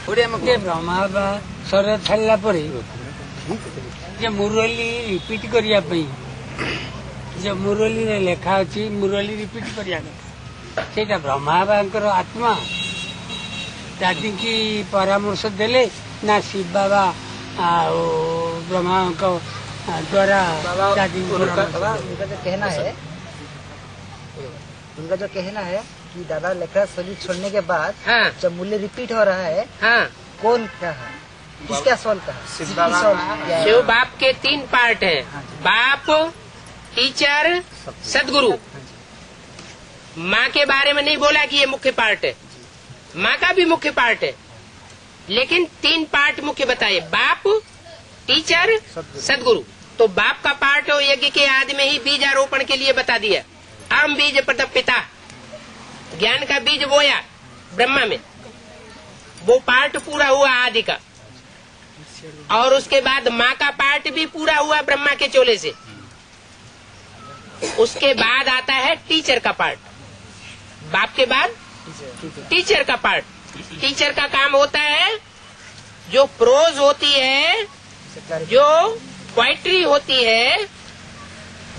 ब्रह्मा बाबा sir छाड़ा पर मुरली repeat करने जो मुरली लेखा अच्छी मुरली रिपीट करने ब्रह्मा बाबा आत्मा दादी की परामर्श देले ना शिव बाबा ब्रह्मा द्वारा दादी उनका जो कहना है कि दादा लेखा शरीर छोड़ने के बाद जब मूल्य रिपीट हो रहा है कौन क्या है किसका सोल का है? शिव बाप के 3 पार्ट हैं, बाप, टीचर, सदगुरु। माँ के बारे में नहीं बोला कि ये मुख्य पार्ट है, माँ का भी मुख्य पार्ट है, लेकिन 3 पार्ट मुख्य बताए, बाप, टीचर, सदगुरु। तो बाप का पार्ट यज्ञ के आदि में ही बीज आरोपण के लिए बता दिया। आम बीज प्रतप पिता, ज्ञान का बीज बोया ब्रह्मा में, वो पार्ट पूरा हुआ आदि का। और उसके बाद माँ का पार्ट भी पूरा हुआ ब्रह्मा के चोले से। उसके बाद आता है टीचर का पार्ट, बाप के बाद टीचर का पार्ट। टीचर का काम होता है जो प्रोज होती है, जो पोइट्री होती है,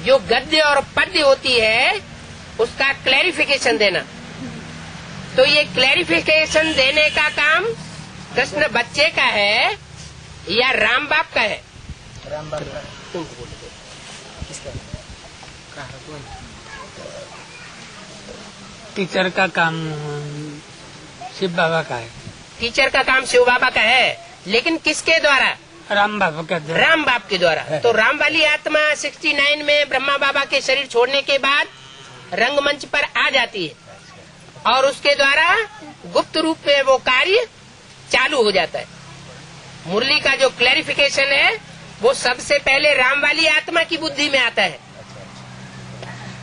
जो गद्य और पद्य होती है, उसका क्लैरिफिकेशन देना। तो ये क्लैरिफिकेशन देने का काम कृष्ण बच्चे का है या राम बाप का है? राम बाप का। टीचर का काम शिव बाबा का है। टीचर का काम शिव बाबा का है, लेकिन किसके द्वारा? राम बाबा का द्वारा। राम बाप के द्वारा। तो राम वाली आत्मा 69 में ब्रह्मा बाबा के शरीर छोड़ने के बाद रंगमंच पर आ जाती है और उसके द्वारा गुप्त रूप में वो कार्य चालू हो जाता है। मुरली का जो क्लैरिफिकेशन है वो सबसे पहले राम वाली आत्मा की बुद्धि में आता है,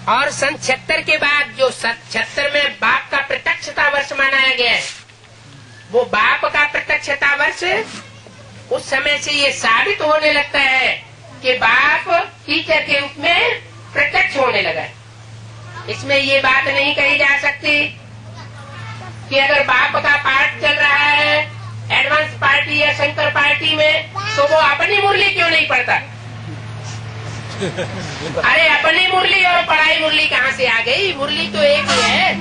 और सन 76 के बाद जो 76 में बाप का प्रत्यक्षता वर्ष मनाया गया है, वो बाप का प्रत्यक्षता वर्ष उस समय से ये साबित होने लगता है कि बाप टीचर के रूप में प्रत्यक्ष होने लगा है। इसमें ये बात नहीं कही जा सकती कि अगर बाप का पार्ट चल रहा है एडवांस पार्टी या शंकर पार्टी में, तो वो अपनी मुरली क्यों नहीं पढ़ता? अरे अपनी मुरली और पढ़ाई मुरली कहाँ से आ गई? मुरली तो एक ही है,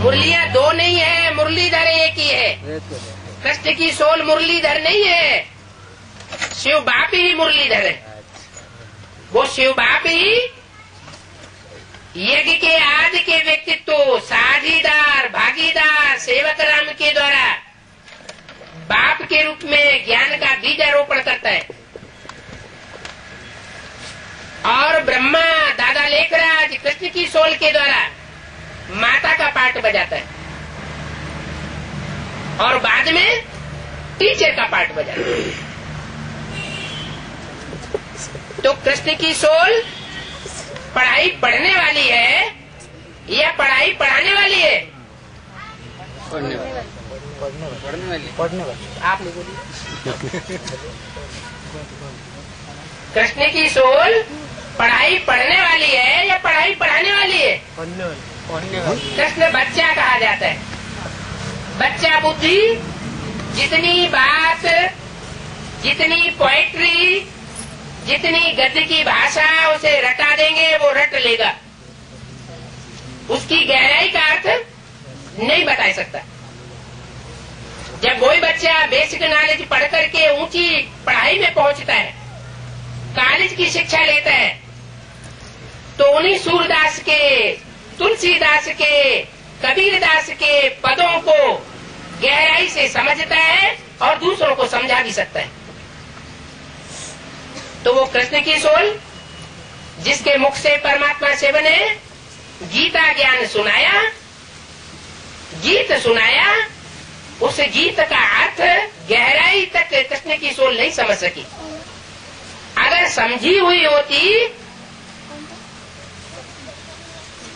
मुरलियाँ 2 नहीं है, मुरलीधर एक ही है। कृष्ण की सोल मुरलीधर नहीं है, शिव बाप ही मुरलीधर है। वो शिव बाप ही यज्ञ के आदि के व्यक्तित्व, साझीदार, भागीदार, सेवक राम के द्वारा बाप के रूप में ज्ञान का बीज आरोपण करता है। और ब्रह्मा दादा लेखराज कृष्ण की सोल के द्वारा माता का पार्ट बजाता है, और बाद में टीचर का पार्ट बजाता है। तो कृष्ण की सोल पढ़ाई पढ़ने वाली है या पढ़ाई पढ़ाने वाली है? पढ़ने वाली। आप नहीं बोलिए। कृष्ण की सोल पढ़ाई पढ़ने वाली है या पढ़ाई पढ़ाने वाली है? पढ़ने वाली। कृष्ण बच्चा कहा जाता है। बच्चा बुद्धि जितनी बात, जितनी पोएट्री, जितनी गद्य की भाषा उसे रटा देंगे वो रट लेगा, उसकी गहराई का अर्थ नहीं बता सकता। जब कोई बच्चा बेसिक नॉलेज पढ़ करके ऊंची पढ़ाई में पहुंचता है, कॉलेज की शिक्षा लेता है, तो उन्हीं सूरदास के, तुलसीदास के, कबीरदास के पदों को गहराई से समझता है और दूसरों को समझा भी सकता है। तो वो कृष्ण की सोल जिसके मुख से परमात्मा शिव ने गीता ज्ञान सुनाया, गीत सुनाया, उस गीत का अर्थ गहराई तक कृष्ण की सोल नहीं समझ सकी। अगर समझी हुई होती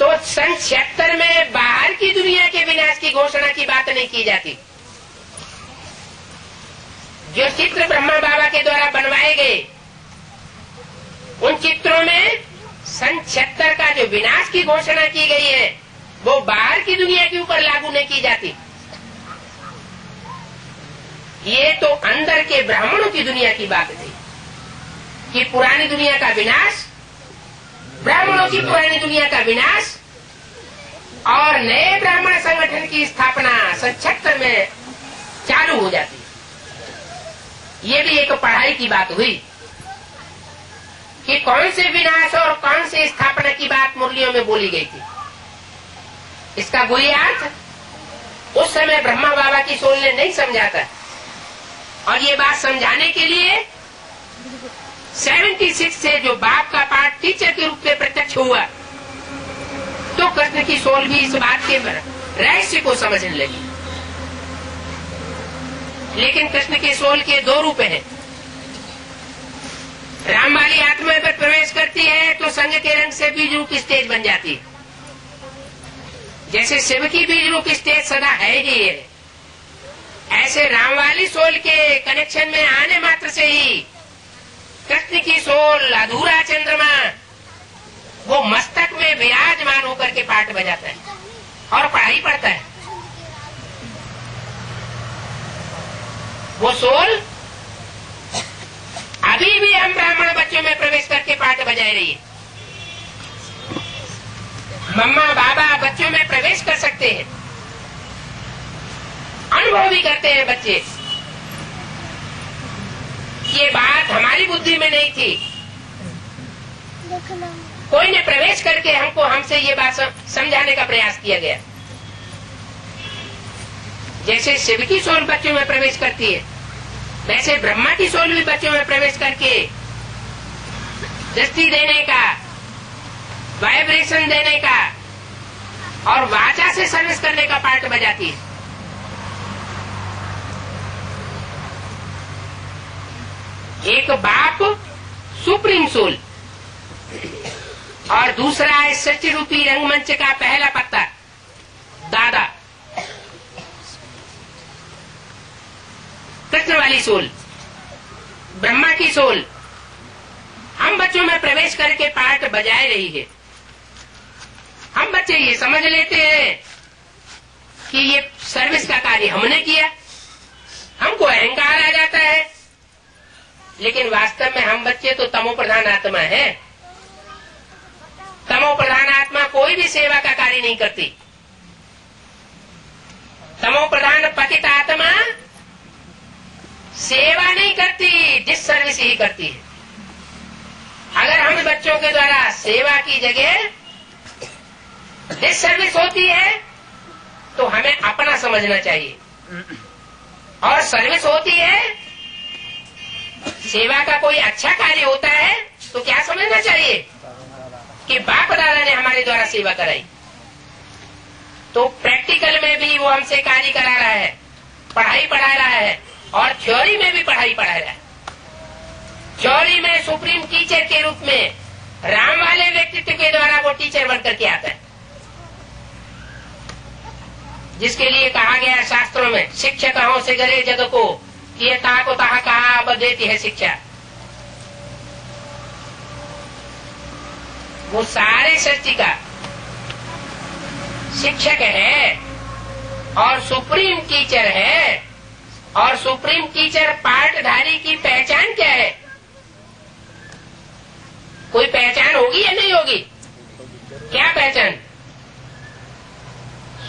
तो सन 76 में बाहर की दुनिया के विनाश की घोषणा की बात नहीं की जाती। जो चित्र ब्रह्मा बाबा के द्वारा बनवाए गए, उन चित्रों में सन 76 का जो विनाश की घोषणा की गई है, वो बाहर की दुनिया के ऊपर लागू नहीं की जाती। ये तो अंदर के ब्राह्मणों की दुनिया की बात थी कि पुरानी दुनिया का विनाश, ब्राह्मणों की पुरानी दुनिया का विनाश और नए ब्राह्मण संगठन की स्थापना 1976 में चालू हो जाती। ये भी एक पढ़ाई की बात हुई कि कौन से विनाश और कौन से स्थापना की बात मुरलियों में बोली गई थी। इसका कोई अर्थ उस समय ब्रह्मा बाबा की सोल ने नहीं समझा था, और ये बात समझाने के लिए 76 से जो बाप का पाठ टीचर के रूप में प्रत्यक्ष हुआ, तो कृष्ण की सोल भी इस बात के रहस्य को समझने लगी। लेकिन कृष्ण की सोल के दो रूप हैं। राम वाली आत्मा पर प्रवेश करती है तो संग के रंग से बीज रूप स्टेज बन जाती है। जैसे शिव की बीज रूप स्टेज सदा है ही है, ऐसे राम वाली सोल के कनेक्शन में आने मात्र से ही कृष्ण की सोल अधूरा चंद्रमा वो मस्तक में विराजमान होकर के पाठ बजाता है और पढ़ाई पढ़ता है। वो सोल अभी भी हम ब्राह्मण बच्चों में प्रवेश करके पाठ बजाए रही है। मम्मा बाबा बच्चों में प्रवेश कर सकते हैं, अनुभव भी करते हैं बच्चे। ये बात हमारी बुद्धि में नहीं थी, कोई ने प्रवेश करके हमसे ये बात समझाने का प्रयास किया गया। जैसे शिव की सोल बच्चों में प्रवेश करती है, वैसे ब्रह्मा की सोल भी बच्चों में प्रवेश करके दृष्टि देने का, वाइब्रेशन देने का और वाचा से सर्विस करने का पार्ट बजाती है। एक बाप सुप्रीम सोल और दूसरा है सृष्टि रूपी रंगमंच का पहला पत्ता दादा, कृष्ण वाली सोल, ब्रह्मा की सोल हम बच्चों में प्रवेश करके पाठ बजाए रही है। हम बच्चे ये समझ लेते हैं कि ये सर्विस का कार्य हमने किया, हमको अहंकार आ जाता है, लेकिन वास्तव में हम बच्चे तो तमो प्रधान आत्मा है। तमो प्रधान आत्मा कोई भी सेवा का कार्य नहीं करती। तमो प्रधान पतित आत्मा सेवा नहीं करती, डिस सर्विस ही करती है। अगर हम बच्चों के द्वारा सेवा की जगह डिस सर्विस होती है तो हमें अपना समझना चाहिए, और सर्विस होती है, सेवा का कोई अच्छा कार्य होता है तो क्या समझना चाहिए कि बाप दादा ने हमारे द्वारा सेवा कराई। तो प्रैक्टिकल में भी वो हमसे कार्य करा रहा है, पढ़ाई पढ़ा रहा है, और थ्योरी में भी पढ़ाई पढ़ा रहा है। थ्योरी में सुप्रीम टीचर के रूप में राम वाले व्यक्तित्व के द्वारा वो टीचर बनकर के आता है, जिसके लिए कहा गया शास्त्रों में शिक्षकों से गरे जग को ये ताको ताहा कहा अब देती है शिक्षा। वो सारे सृष्टि का शिक्षक है और सुप्रीम टीचर है, और सुप्रीम टीचर पाठधारी की पहचान क्या है? कोई पहचान होगी या नहीं होगी? क्या पहचान?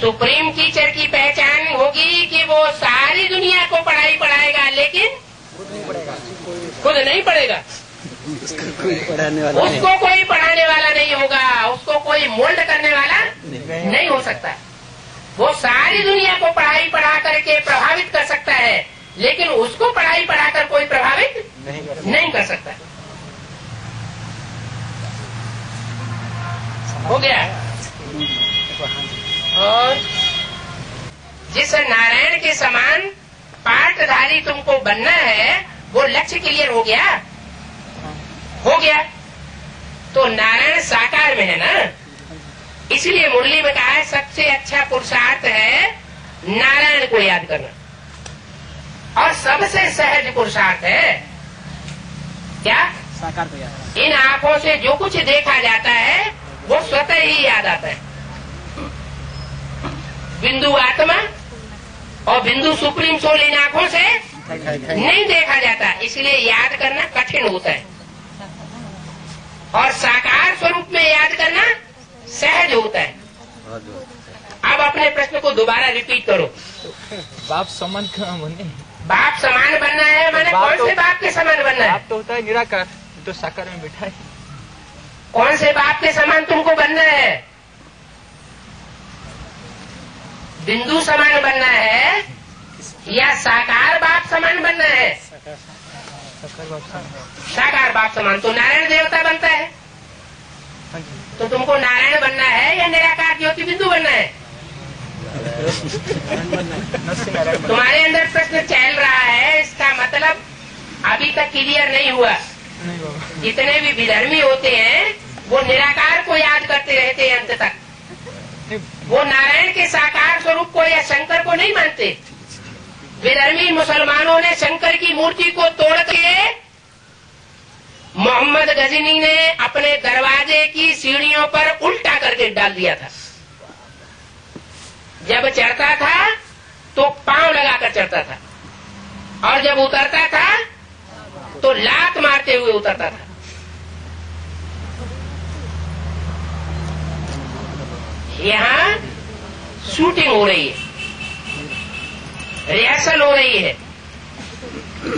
सुप्रीम टीचर की पहचान होगी कि वो सारी दुनिया को पढ़ाई पढ़ाएगा, लेकिन खुद नहीं पढ़ेगा। उसको कोई पढ़ाने वाला नहीं होगा, उसको कोई मोल्ड करने वाला नहीं हो सकता। वो सारी दुनिया को पढ़ाई पढ़ा करके प्रभावित कर सकता है, लेकिन उसको पढ़ाई पढ़ाकर कोई प्रभावित नहीं कर सकता। हो गया। और जिस नारायण के समान पाठधारी तुमको बनना है, वो लक्ष्य क्लियर हो गया। हो गया तो नारायण साकार में है ना, इसलिए मुरली में कहा है सबसे अच्छा पुरुषार्थ है नारायण को याद करना, और सबसे सहज पुरुषार्थ है क्या? साकार को याद। इन आंखों से जो कुछ देखा जाता है वो स्वतः ही याद आता है। बिंदु आत्मा और बिंदु सुप्रीम सोल इन आंखों से नहीं देखा जाता, इसलिए याद करना कठिन होता है। और साकार स्वरूप में याद करना सहज होता है। अब अपने प्रश्न को दोबारा रिपीट करो। बाप समान कहाँ बने? बाप समान बनना है, मैंने कौन से बाप के समान बनना है? बाप तो होता है निराकार, तो साकार में बैठा है। कौन से बाप के समान तुमको बनना है? बिंदु समान बनना है या साकार बाप समान बनना है? साकार बाप समान। तो नारायण देवता बनता है, तो तुमको नारायण बनना है या निराकार ज्योति बिंदु बनना है? तुम्हारे अंदर प्रश्न चल रहा है, इसका मतलब अभी तक क्लियर नहीं हुआ। जितने भी विधर्मी होते हैं वो निराकार को याद करते रहते हैं अंत तक। वो नारायण के साकार स्वरूप को या शंकर को नहीं मानते। विधर्मी मुसलमानों ने शंकर की मूर्ति को तोड़ के मोहम्मद गजनी ने अपने दरवाजे की सीढ़ियों पर उल्टा करके डाल दिया था। जब चढ़ता था तो पांव लगाकर चढ़ता था, और जब उतरता था तो लात मारते हुए उतरता था। यहाँ शूटिंग हो रही है, रिहर्सल हो रही है,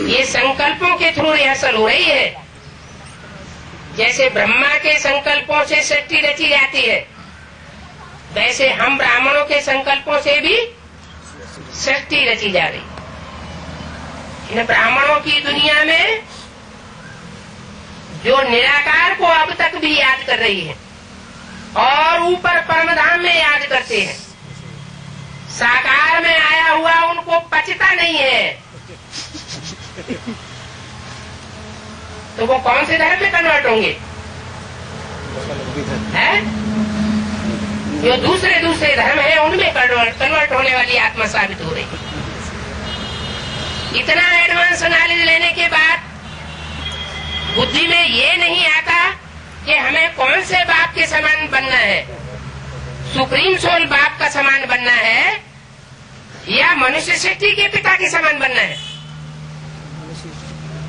ये संकल्पों के थ्रू रिहर्सल हो रही है। जैसे ब्रह्मा के संकल्पों से सृष्टि रची जाती है, वैसे हम ब्राह्मणों के संकल्पों से भी सृष्टि रची जा रही है। इन ब्राह्मणों की दुनिया में जो निराकार को अब तक भी याद कर रही है और ऊपर परमधाम में याद करते हैं, साकार में आया हुआ उनको पचता नहीं है, तो वो कौन से धर्म में कन्वर्ट होंगे? है? जो दूसरे धर्म है उनमें कन्वर्ट होने वाली आत्मा साबित हो रही है। इतना एडवांस नॉलेज लेने के बाद बुद्धि में ये नहीं आता कि हमें कौन से बाप के समान बनना है, सुप्रीम सोल बाप का समान बनना है या मनुष्य सृष्टि के पिता के समान बनना है।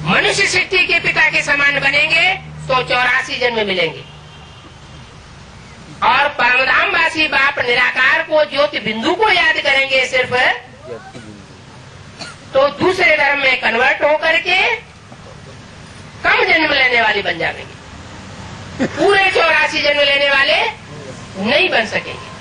मनुष्य सृष्टि के पिता के समान बनेंगे तो 84 जन्म मिलेंगे, और परमधामवासी बाप निराकार को ज्योति बिंदु को याद करेंगे सिर्फ, तो दूसरे धर्म में कन्वर्ट होकर के कम जन्म लेने वाले बन जाएंगे, पूरे 84 जन्म लेने वाले नहीं बन सकेंगे।